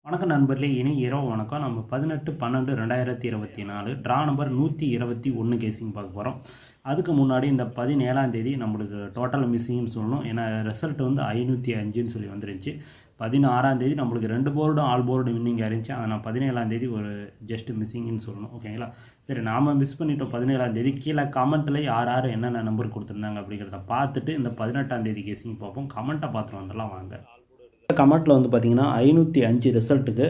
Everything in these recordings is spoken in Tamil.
வணக்கம் நண்பர்களே, இனி இரவு வணக்கம். நம்ம 18/12/2024 ட்ரா நம்பர் 121 கேசிங் பார்க்க போகிறோம். அதுக்கு முன்னாடி இந்த 17ஆம் தேதி நம்மளுக்கு டோட்டல் மிஸ்ஸிங்னு சொல்லணும். ஏன்னா ரிசல்ட் வந்து 505ன்னு சொல்லி வந்துருந்துச்சு. 16ஆம் தேதி நம்மளுக்கு 2 போர்டும் ஆல் போர்டு வின்னிங் இருந்துச்சு. அதை நான் 17ஆம் தேதி ஒரு ஜஸ்ட் மிஸ்ஸிங்னு சொல்லணும். ஓகேங்களா? சரி, நாம் மிஸ் பண்ணிட்டோம் 17ஆம் தேதி. கீழே கமெண்ட்டில் யார் யார் என்னென்ன நம்பர் கொடுத்துருந்தாங்க அப்படிங்கிறத பார்த்துட்டு இந்த 18ஆம் தேதி கேசிங் பார்ப்போம். கமெண்ட்டை பார்த்துட்டு வந்துடலாம் வாங்க. கமெண்ட்டில் வந்து பார்த்தீங்கன்னா 505 ரிசல்ட்டுக்கு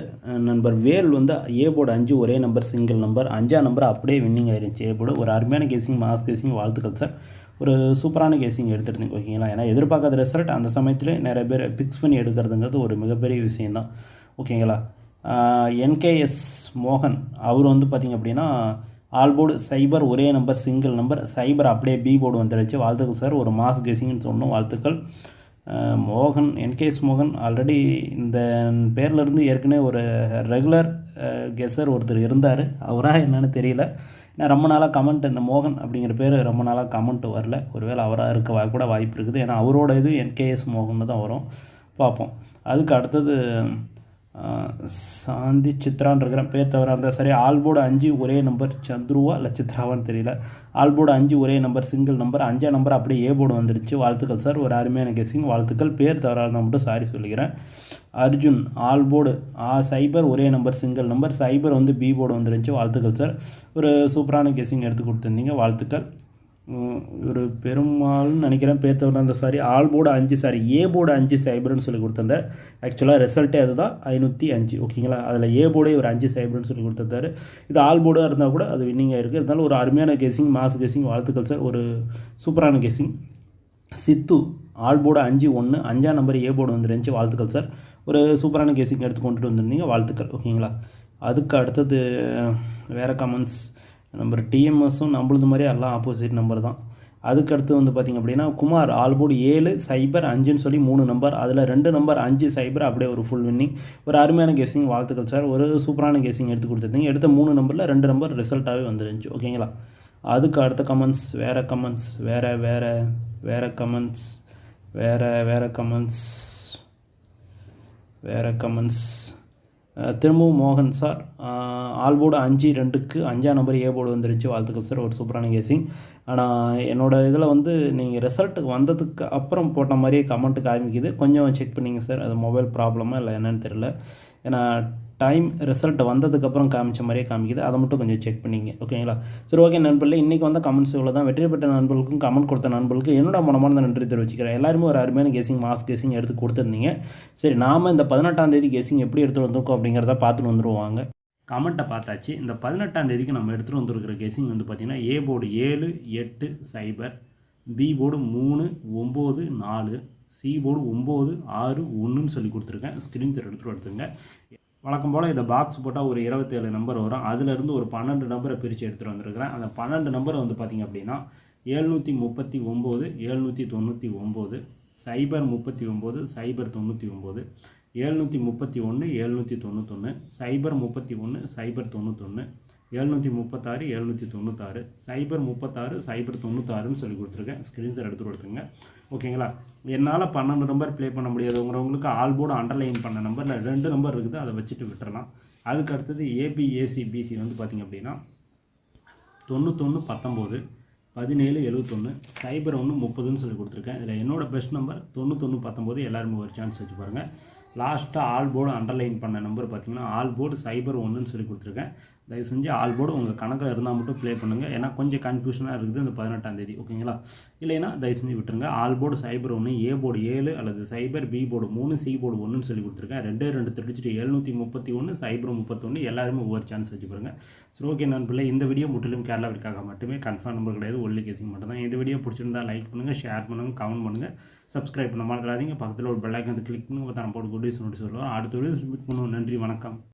நண்பர் வேல் வந்து ஏ போர்டு 5 ஒரே நம்பர் சிங்கிள் நம்பர் 5ஆம் நம்பர் அப்படியே வின்னிங் ஆயிருந்துச்சு. ஏ போர்டு ஒரு அருமையான கேசிங், மாஸ் கேசிங், வாழ்த்துக்கள் சார். ஒரு சூப்பரான கேசிங் எடுத்துருந்தீங்க. ஓகேங்களா? ஏன்னா எதிர்பார்க்காத ரிசல்ட் அந்த சமயத்தில் நிறைய பேர் ஃபிக்ஸ் பண்ணி எடுக்கிறதுங்கிறது ஒரு மிகப்பெரிய விஷயந்தான். ஓகேங்களா? என்கேஎஸ் மோகன் அவர் வந்து பார்த்திங்க அப்படின்னா ஆல் போர்டு சைபர் ஒரே நம்பர் சிங்கிள் நம்பர் சைபர் அப்படியே பி போர்டு வந்துடுச்சு. வாழ்த்துக்கள் சார். ஒரு மாஸ் கேசிங்னு சொன்னோம். வாழ்த்துக்கள். மோகன், என்கேஎஸ் மோகன் ஆல்ரெடி இந்த பேர்லேருந்து ஏற்கனவே ஒரு ரெகுலர் கெஸர் ஒருத்தர் இருந்தார். அவராக என்னன்னு தெரியல. ஏன்னா ரொம்ப நாளாக கமெண்ட் இந்த மோகன் அப்படிங்கிற பேர் ரொம்ப நாளாக கமெண்ட் வரல. ஒருவேளை அவராக இருக்க கூட வாய்ப்பு இருக்குது. ஏன்னா அவரோட இது என்கேஎஸ் மோகன் தான் வரும். பார்ப்போம். அதுக்கு அடுத்தது சாந்தி சித்ரான்னு இருக்கிற பேர் தவிர இருந்தால் சரி. ஆல்போர்டு 5 ஒரே நம்பர் சந்துருவா இல்லை சித்ராவான்னு தெரியல. ஆல்போர்டு 5 ஒரே நம்பர் சிங்கிள் நம்பர் 5ஆம் நம்பர் அப்படியே ஏ போர்டு வந்துடுச்சு. வாழ்த்துக்கள் சார். ஒரு அருமையான கெஸிங். வாழ்த்துக்கள். பேர் தவறாக இருந்தால் மட்டும் சாரி சொல்லிக்கிறேன். அர்ஜுன் ஆல்போர்டு சைபர் ஒரே நம்பர் சிங்கிள் நம்பர் சைபர் வந்து பி போர்டு வந்துருந்துச்சு. வாழ்த்துக்கள் சார். ஒரு சூப்பரான கெஸிங் எடுத்து கொடுத்துருந்தீங்க. வாழ்த்துக்கள். ஒரு பெரும்பாலும் நினைக்கிறேன் பேர் தவிர அந்த sorry. All board 5 sorry A board 5 சைபர்னு சொல்லி கொடுத்துருந்தார். ஆக்சுவலாக ரிசல்ட்டே அதுதான் 505. ஓகேங்களா? அதில் ஏ போர்டே ஒரு 5 சைபர்னு சொல்லி கொடுத்துருந்தாரு. இது ஆல் போர்டாக இருந்தால் கூட அது வின்னிங் ஆகிருக்கு. இருந்தாலும் ஒரு அருமையான கெஸிங், மாஸ் கெஸிங். வாழ்த்துக்கள் சார். ஒரு சூப்பரான கெஸிங். சித்து ஆல் போர்டு 5-1 5ஆம் நம்பர் ஏ போர்டு வந்துருந்துச்சு. வாழ்த்துக்கள் சார். ஒரு சூப்பரான கெஸிங் எடுத்து கொண்டுட்டு வந்திருந்தீங்க. வாழ்த்துக்கள். ஓகேங்களா? அதுக்கு அடுத்தது வேறு கமெண்ட்ஸ். நம்பர் டிஎம்எஸும் நம்மளது மாதிரி எல்லாம் ஆப்போசிட் நம்பர் தான். அதுக்கடுத்து வந்து பார்த்திங்க அப்படின்னா குமார் ஆல்போர்டு 7 சைபர் 5ன்னு சொல்லி 3 நம்பர், அதில் 2 நம்பர் 5 சைபர் அப்படியே ஒரு ஃபுல் வின்னிங். ஒரு அருமையான கெஸிங். வாழ்த்துக்கள் சார். ஒரு சூப்பரான கெஸிங் எடுத்து கொடுத்துருந்தீங்க. எடுத்த 3 நம்பரில் 2 நம்பர் ரிசல்ட்டாகவே வந்துருந்துச்சு. ஓகேங்களா? அதுக்கு அடுத்த கமெண்ட்ஸ் வேறு கமெண்ட்ஸ் வேறு கமெண்ட்ஸ் திரும்பவும் மோகன் சார் ஆல்போர்டு 5-2க்கு 5ஆம் நம்பர் ஏ போர்டு வந்துருச்சு. வாழ்த்துக்கள் சார். ஒரு சூப்பரான கேசிங். ஆனால் என்னோடய இதில் வந்து நீங்கள் ரிசல்ட்டுக்கு வந்ததுக்கு அப்புறம் போட்ட மாதிரியே கமெண்ட்டுக்கு ஆரம்பிக்குது. கொஞ்சம் செக் பண்ணிங்க சார். அது மொபைல் ப்ராப்ளமாக இல்லை என்னென்னு தெரியல. ஏன்னா டைம் ரிசல்ட் வந்ததுக்கப்புறம் காமிச்ச மாதிரியே காமிக்குது. அதை மட்டும் கொஞ்சம் செக் பண்ணிங்க. ஓகேங்களா? சரி, ஓகே நண்பர்களே, இன்றைக்கி வந்த கமெண்ட்ஸ் இவ்வளோ தான். வெற்றி பெற்ற நண்பர்களுக்கும் கமெண்ட் கொடுத்த நண்பர்களுக்கு என்னோட மனமார்ந்த நன்றி தெரிவிச்சுக்கிறேன். எல்லாருமே ஒரு அருமையான கேசிங், மாஸ் கேசிங் எடுத்து கொடுத்துருந்தீங்க. சரி, நாம் இந்த 18ஆம் தேதி கேசிங் எப்படி எடுத்து வந்திருக்கோம் அப்படிங்கிறத பார்த்துட்டு வந்துடுவாங்க. கமெண்ட்டை பார்த்தாச்சு. இந்த 18ஆம் தேதிக்கு நம்ம எடுத்துகிட்டு வந்துருக்கிற கேசிங் வந்து பார்த்திங்கன்னா ஏ போர்டு 7 8 சைபர், பி போர்டு 3 9 4, சி போர்டு 9 6 1ன்னு சொல்லி கொடுத்துருக்கேன். ஸ்க்ரீன்ஷாட் எடுத்துங்க. வழக்கம் போல் இதை பாக்ஸ் போட்டால் ஒரு 27 நம்பர் வரும். அதிலிருந்து ஒரு 12 நம்பரை பிரித்து எடுத்துகிட்டு வந்துருக்கிறேன். அந்த 12 நம்பரை வந்து பார்த்திங்க அப்படின்னா 739 799 சைபர் 39 சைபர் 99 731 791 சைபர் 31 சைபர் 91 736 796 சைபர் 36 சைபர் 96ன்னு சொல்லி கொடுத்துருக்கேன். ஸ்க்ரீன்ஷாட் எடுத்து கொடுத்துருங்க. ஓகேங்களா? என்னால் 12 நம்பர் ப்ளே பண்ண முடியாதுங்கிறவங்களுக்கு ஆல் போர்டு அண்டர்லைன் பண்ண நம்பரில் 2 நம்பர் இருக்குது. அதை வச்சுட்டு விட்டுறலாம். அதுக்கு அடுத்தது ஏபிஏசிபிசி வந்து பார்த்திங்க அப்படின்னா 91 19 17 71 சைபர் 1 30ன்னு சொல்லி கொடுத்துருக்கேன். இதில் என்னோடய பெஸ்ட் நம்பர் 91 19. எல்லாருமே ஒரு சான்ஸ் வச்சு பாருங்கள். லாஸ்ட்டாக ஆல் போர்டு அண்டர்லைன் பண்ண நம்பர் பார்த்திங்கன்னா ஆல் போர்டு சைபர் 1ன்னு சொல்லி கொடுத்துருக்கேன். தயவு செஞ்சு ஆல் போர்டு உங்கள் கணக்கில் இருந்தால் மட்டும் ப்ளே பண்ணுங்கள். ஏன்னா கொஞ்சம் கன்ஃபியூஷனாக இருக்குது இந்த 18ஆம் தேதி. ஓகேங்களா? இல்லைன்னா தயவு செஞ்சு விட்டுருங்க. ஆல் போர்டு சைபர் 1, ஏ போர்டு 7 அல்லது சைபர், பி போர்டு 3, சி போர்டு 1ன்னு சொல்லி கொடுத்துருக்கேன். 2 தெரிஞ்சுட்டு 731 சைபர் 31. எல்லாருமே ஒவ்வொரு சான்ஸ் வச்சு பாருங்கள். சரி, ஓகே நண்பர்களே, இந்த வீடியோ முற்றிலும் கேரளாவிற்காக மட்டுமே. கன்ஃபார்ம் நம்பர் கிடையாது, ஒன்லி கேசிங் மட்டும் தான். இந்த வீடியோ பிடிச்சிருந்தா லைக் பண்ணுங்கள், ஷேர் பண்ணுங்கள், கமெண்ட் பண்ணுங்கள், சப்ஸ்கிரைப் பண்ண மறந்துடாதீங்க. பக்கத்தில் ஒரு பெல் ஐக்கான் கிளிக் பண்ணுங்கள். நம்ம போட்டு நோட்டீஸ் சொல்லுவோம். அடுத்த வீடியோ மீட் பண்ணுவோம். நன்றி, வணக்கம்.